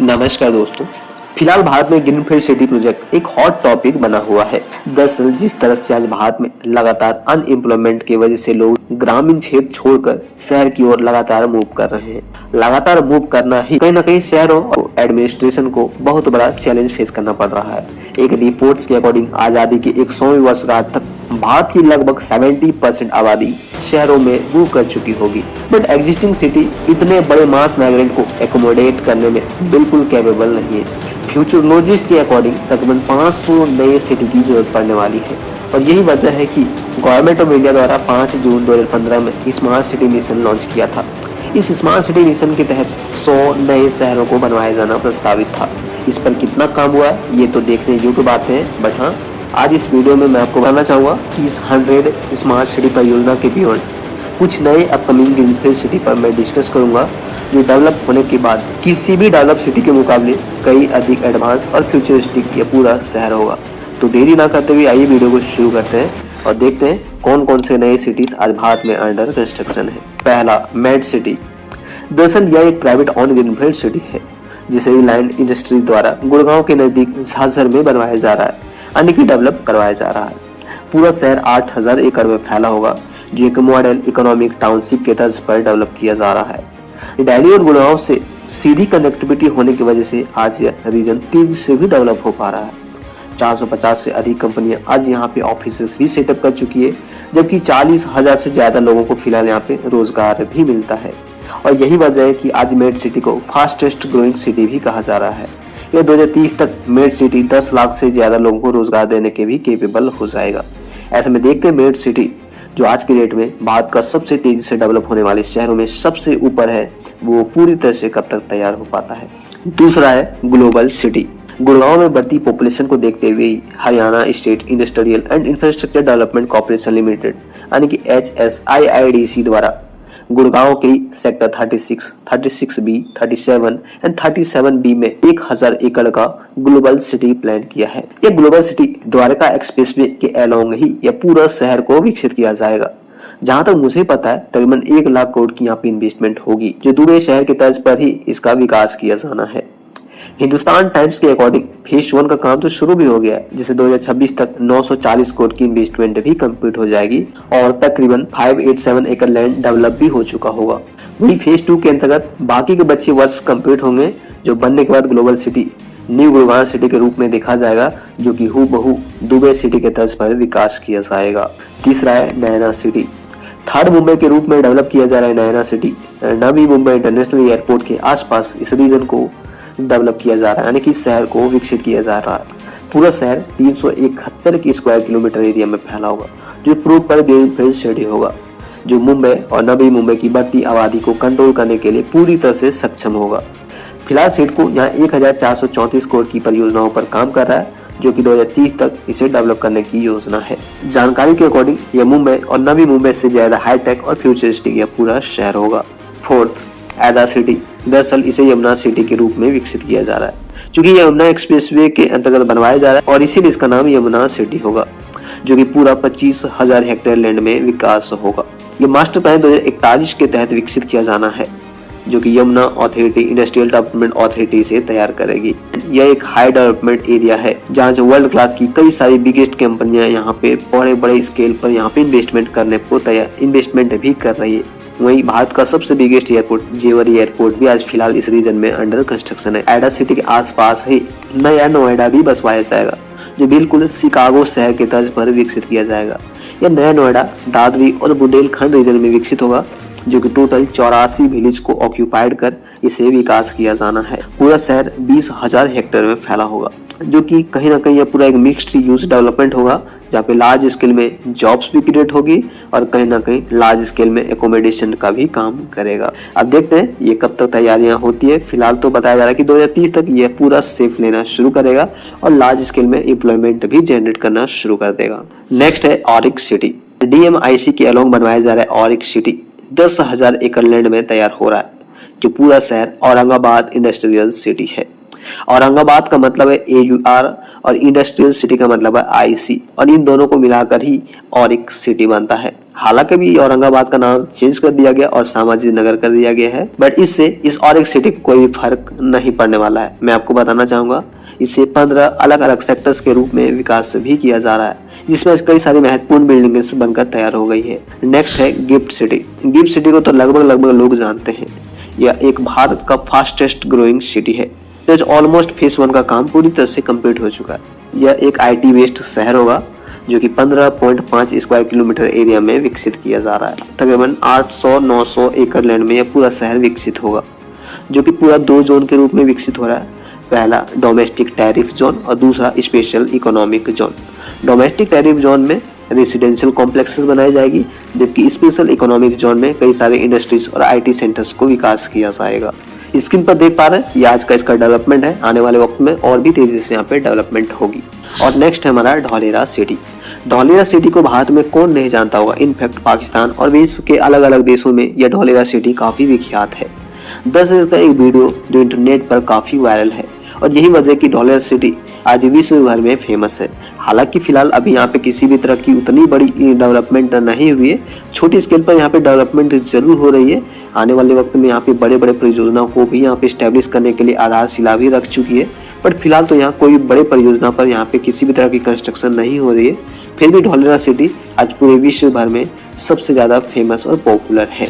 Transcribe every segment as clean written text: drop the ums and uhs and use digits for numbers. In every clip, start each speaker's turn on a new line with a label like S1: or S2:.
S1: नमस्कार दोस्तों। फिलहाल भारत में ग्रीनफील्ड सिटी प्रोजेक्ट एक हॉट टॉपिक बना हुआ है। दरअसल जिस तरह से आज भारत में लगातार अनएम्प्लॉयमेंट की वजह से लोग ग्रामीण क्षेत्र छोड़कर शहर की ओर लगातार मूव कर रहे हैं। लगातार मूव करना ही कहीं ना कहीं शहरों और एडमिनिस्ट्रेशन को बहुत बड़ा चैलेंज फेस करना पड़ रहा है। एक रिपोर्ट्स के अकॉर्डिंग आजादी की 100वीं वर्षगांठ तक भारत की लगभग 70% आबादी शहरों में मूव कर चुकी होगी। बट एग्जिस्टिंग सिटी इतने बड़े मास माइग्रेंट को एकोमोडेट करने में बिल्कुल कैपेबल नहीं है। फ्यूचरोलॉजिस्ट के अकॉर्डिंग तकरीबन 500 नए सिटी की जरूरत पड़ने वाली है और यही वजह है कि गवर्नमेंट ऑफ इंडिया द्वारा 5 जून 2015 में स्मार्ट सिटी मिशन लॉन्च किया था। इस स्मार्ट सिटी मिशन के तहत 100 नए शहरों को बनवाया जाना प्रस्तावित था। इस पर कितना काम हुआ है ये तो देखने योग्य बात है। बट हाँ, आज इस वीडियो में मैं आपको बताना चाहूंगा कि इस 100 स्मार्ट सिटी परियोजना के बियॉन्ड कुछ नए अपकमिंग ग्रीनफील्ड सिटी पर मैं डिस्कस करूंगा जो डेवलप होने के बाद किसी भी डेवलप सिटी के मुकाबले कई अधिक एडवांस और फ्यूचरिस्टिक ये पूरा शहर होगा। तो देरी ना करते हुए आइए वीडियो को शुरू करते हैं और देखते हैं कौन कौन से नए सिटीज आज भारत में अंडर कंस्ट्रक्शन है। पहला, मेड सिटी। दरअसल यह एक प्राइवेट ऑन ग्रीनफील्ड सिटी है जिसे रिलायंस इंडस्ट्री द्वारा गुड़गांव के नजदीक झाझर में बनवाया जा रहा है, यानी कि डेवलप करवाया जा रहा है। पूरा शहर 8000 एकड़ में फैला होगा जो एक मॉडल इकोनॉमिक टाउनशिप के तर्ज पर डेवलप किया जा रहा है। दिल्ली और गुड़गांव से सीधी कनेक्टिविटी होने की वजह से आज यह रीजन तेजी से भी डेवलप हो पा रहा है। 450 से अधिक कंपनियां आज यहाँ पे ऑफिस भी सेटअप कर चुकी है, जबकि 40,000 से ज्यादा लोगों को फिलहाल यहाँ पे रोजगार भी मिलता है। और यही वजह है कि आज मेड सिटी को फास्टेस्ट ग्रोइंग सिटी भी कहा जा रहा है। यह 2030 तक मेड सिटी 10 लाख से ज्यादा लोगों को रोजगार देने के भी केपेबल हो जाएगा। ऐसे में देखते हैं मेड सिटी जो आज के डेट में भारत का सबसे तेजी से डेवलप होने वाले शहरों में सबसे ऊपर है, वो पूरी तरह से कब तक तैयार हो पाता है। दूसरा है ग्लोबल सिटी। गुड़गांव में बढ़ती पॉपुलेशन को देखते हुए Haryana state industrial and infrastructure development corporation limited यानी कि HSIIDC द्वारा गुड़गांव के सेक्टर 36, 36B, 37 एंड 37B में 1000 एकड़ का ग्लोबल सिटी प्लान किया है। यह ग्लोबल सिटी द्वारका एक्सप्रेसवे के अलोंग ही यह पूरा शहर को विकसित किया जाएगा। जहां तक मुझे पता है तकरीबन 1 लाख करोड़ की यहाँ पे इन्वेस्टमेंट होगी, जो दुबई शहर के तर्ज पर ही इसका विकास किया जाना है। हिंदुस्तान टाइम्स के अकॉर्डिंग फेज 1 का काम तो शुरू भी हो गया है, जिसे 2026 तक 940 करोड़ की इन्वेस्टमेंट भी कंप्लीट हो जाएगी और तकरीबन 587 एकड़ लैंड डेवलप भी हो चुका होगा। वही फेज 2 के अंतर्गत बाकी के बचे वर्ष कंप्लीट होंगे, जो बनने के बाद global city new Gurgaon city के रूप में देखा जाएगा, जो कि हूबहू दुबई सिटी के तर्ज पर विकास किया जाएगा। तीसरा है नैना सिटी। थर्ड मुंबई के रूप में डेवलप किया जा रहा है नैना city. Navi Mumbai international airport के आसपास इस रीजन को डेवलप किया जा रहा है, यानी कि शहर को विकसित किया जा रहा है। पूरा शहर 371 की स्क्वायर किलोमीटर एरिया में फैला होगा, जो प्रॉपर ग्रीनफील्ड सिटी होगा, जो मुंबई और नवी मुंबई की बढ़ती आबादी को कंट्रोल करने के लिए पूरी तरह से सक्षम होगा। फिलहाल सिडको यहाँ 1434 करोड़ की परियोजनाओं पर काम कर रहा है, जो कि 2030 तक इसे डेवलप करने की योजना है। जानकारी के अकॉर्डिंग यह मुंबई और नवी मुंबई से ज्यादा हाईटेक और फ्यूचरिस्टिक यह पूरा शहर होगा। फोर्थ, एडा सिटी। दरअसल इसे यमुना सिटी के रूप में विकसित किया जा रहा है, क्योंकि यमुना एक्सप्रेसवे के अंतर्गत बनवाया जा रहा है और इसीलिए इसका नाम यमुना सिटी होगा, जो कि पूरा 25,000 हेक्टेयर लैंड में विकास होगा। ये मास्टर प्लान 2041 के तहत विकसित किया जाना है, जो कि Yamuna authority industrial development authority से तैयार करेगी। यह एक हाई डेवलपमेंट एरिया है जहाँ जो वर्ल्ड क्लास की कई सारी बिगेस्ट कंपनियां यहाँ पे बड़े बड़े स्केल पर यहाँ पे इन्वेस्टमेंट भी कर रही है। वहीं भारत का सबसे बिगेस्ट एयरपोर्ट जेवर एयरपोर्ट भी आज फिलहाल इस रीजन में अंडर कंस्ट्रक्शन है। एडा सिटी के आसपास ही नया नोएडा भी बसवाया जाएगा, जो बिल्कुल शिकागो शहर के तर्ज पर विकसित किया जाएगा। यह नया नोएडा दादरी और बुंदेलखंड रीजन में विकसित होगा, जो कि टोटल 84 विलेज को ऑक्यूपाइड कर इसे विकास किया जाना है। पूरा शहर 20,000 हेक्टेयर में फैला होगा, जो कि कहीं ना कहीं यह पूरा एक मिक्स्ड यूज डेवलपमेंट होगा, जहाँ पे लार्ज स्केल में जॉब्स भी क्रिएट होगी और कहीं ना कहीं लार्ज स्केल में एकोमोडेशन का भी काम करेगा। अब देखते हैं ये कब तक तैयारियां होती है। फिलहाल तो बताया जा रहा है कि 2030 तक ये पूरा सेफ लेना शुरू करेगा और लार्ज स्केल में एम्प्लॉयमेंट भी जनरेट करना शुरू कर देगा। नेक्स्ट है ऑरिक सिटी। DMIC के अलोंग बनवाया जा रहा है ऑरिक सिटी। 10,000 एकड़ लैंड में तैयार हो रहा है, जो पूरा शहर औरंगाबाद इंडस्ट्रियल सिटी है। औरंगाबाद का मतलब है AUR और इंडस्ट्रियल सिटी का मतलब है IC, और इन दोनों को मिलाकर ही ऑरिक सिटी बनता है। हालांकि भी औरंगाबाद का नाम चेंज कर दिया गया और संभाजी नगर कर दिया गया है, बट इससे इस और एक सिटी कोई भी फर्क नहीं पड़ने वाला है। मैं आपको बताना चाहूंगा इसे 15 अलग अलग सेक्टर्स के रूप में विकास भी किया जा रहा है, जिसमें कई सारी महत्वपूर्ण बिल्डिंग्स बनकर तैयार हो गई है। नेक्स्ट है गिफ्ट सिटी। गिफ्ट सिटी को तो लगभग लोग जानते हैं। यह एक भारत का फास्टेस्ट ग्रोइंग सिटी है। ऑलमोस्ट फेज 1 का काम पूरी तरह से कंप्लीट हो चुका है। यह एक IT बेस्ड शहर होगा जो कि 15.5 स्क्वायर किलोमीटर एरिया में विकसित किया जा रहा है। तकरीबन 800-900 एकड़ लैंड में यह पूरा शहर विकसित होगा, जो कि पूरा 2 जोन के रूप में विकसित हो रहा है। पहला डोमेस्टिक टैरिफ जोन और दूसरा special economic zone. Domestic tariff zone में रेसिडेंशियल कॉम्प्लेक्सेस बनाई जाएगी, जबकि स्पेशल इकोनॉमिक जोन में कई सारे इंडस्ट्रीज और IT सेंटर्स को विकास किया जाएगा। स्क्रीन पर देख पा रहे हैं ये आज का इसका डेवलपमेंट है। आने वाले वक्त में और भी तेजी से यहाँ पे डेवलपमेंट होगी। और नेक्स्ट है हमारा धौलेरा सिटी। धौलेरा सिटी को भारत में कौन नहीं जानता होगा। इनफैक्ट पाकिस्तान और विश्व के अलग अलग देशों में यह धौलेरा सिटी काफी विख्यात है। 10 का एक वीडियो जो इंटरनेट पर काफी वायरल है और यही वजह की धौलेरा सिटी आज विश्व भर में फेमस है। हालांकि फिलहाल अभी यहाँ पे किसी भी तरह की उतनी बड़ी डेवलपमेंट नहीं हुई है। छोटी स्केल पर यहाँ पे डेवलपमेंट जरूर हो रही है। आने वाले वक्त में यहाँ पे बड़े बड़े परियोजना को भी यहाँ पे स्टैब्लिश करने के लिए आधारशिला भी रख चुकी है, बट फिलहाल तो यहाँ कोई बड़े परियोजना पर यहाँ पे किसी भी तरह की कंस्ट्रक्शन नहीं हो रही है। फिर भी धौलेरा सिटी आज पूरे विश्व भर में सबसे ज्यादा फेमस और पॉपुलर है।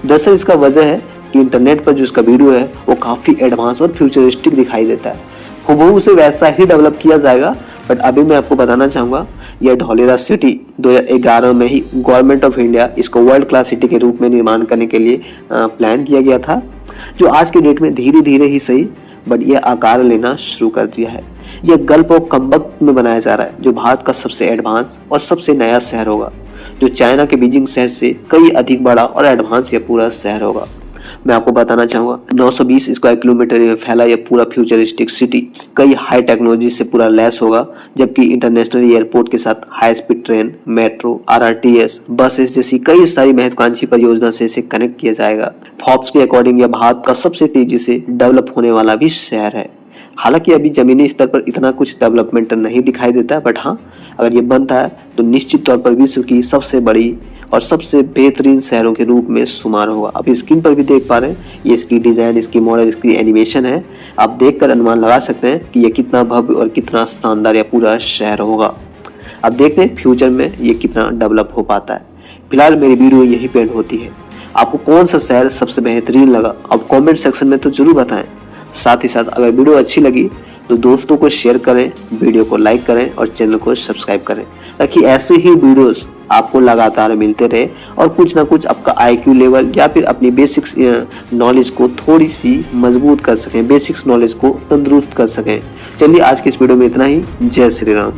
S1: दरअसल इसका वजह है कि इंटरनेट पर जो इसका वीडियो है वो काफी एडवांस और फ्यूचरिस्टिक दिखाई देता है। हूबहू उसे वैसा ही डेवलप किया जाएगा, बट अभी मैं आपको बताना चाहूंगा यह धौलेरा सिटी 2011 में ही गवर्नमेंट ऑफ इंडिया इसको वर्ल्ड क्लास सिटी के रूप में निर्माण करने के लिए प्लान किया गया था, जो आज के डेट में धीरे धीरे ही सही बट यह आकार लेना शुरू कर दिया है। यह गल्फ ऑफ कंबक में बनाया जा रहा है, जो भारत का सबसे एडवांस और सबसे नया शहर होगा, जो चाइना के बीजिंग शहर से कई अधिक बड़ा और एडवांस यह पूरा शहर होगा। मैं आपको बताना चाहूंगा 920 स्क्वायर किलोमीटर में फैला यह पूरा फ्यूचरिस्टिक सिटी कई हाई टेक्नोलॉजी से पूरा लैस होगा, जबकि इंटरनेशनल एयरपोर्ट के साथ high speed train, metro, RRTS, buses जैसी कई सारी महत्वाकांक्षी परियोजना से इसे कनेक्ट किया जाएगा। फोर्ब्स के अकॉर्डिंग यह भारत का सबसे तेजी से डेवलप होने वाला भी शहर है। हालांकि अभी जमीनी स्तर पर इतना कुछ डेवलपमेंट नहीं दिखाई देता है, बट हाँ अगर ये बनता है तो निश्चित तौर पर विश्व की सबसे बड़ी और सबसे बेहतरीन शहरों के रूप में शुमार होगा। अब स्क्रीन पर भी देख पा रहे हैं ये इसकी डिजाइन, इसकी मॉडल, इसकी एनिमेशन है। आप देखकर अनुमान लगा सकते हैं कि ये कितना भव्य और कितना शानदार यह पूरा शहर होगा। अब देखते हैं फ्यूचर में ये कितना डेवलप हो पाता है। फिलहाल मेरी वीडियो यही पेंड होती है। आपको कौन सा शहर सबसे बेहतरीन लगा अब कॉमेंट सेक्शन में तो जरूर बताएं। साथ ही साथ अगर वीडियो अच्छी लगी तो दोस्तों को शेयर करें, वीडियो को लाइक करें और चैनल को सब्सक्राइब करें, ताकि ऐसे ही वीडियोस आपको लगातार मिलते रहे और कुछ ना कुछ आपका IQ लेवल या फिर अपनी बेसिक्स नॉलेज को थोड़ी सी मजबूत कर सकें, बेसिक्स नॉलेज को तंदुरुस्त कर सकें। चलिए आज की इस वीडियो में इतना ही। जय श्री राम।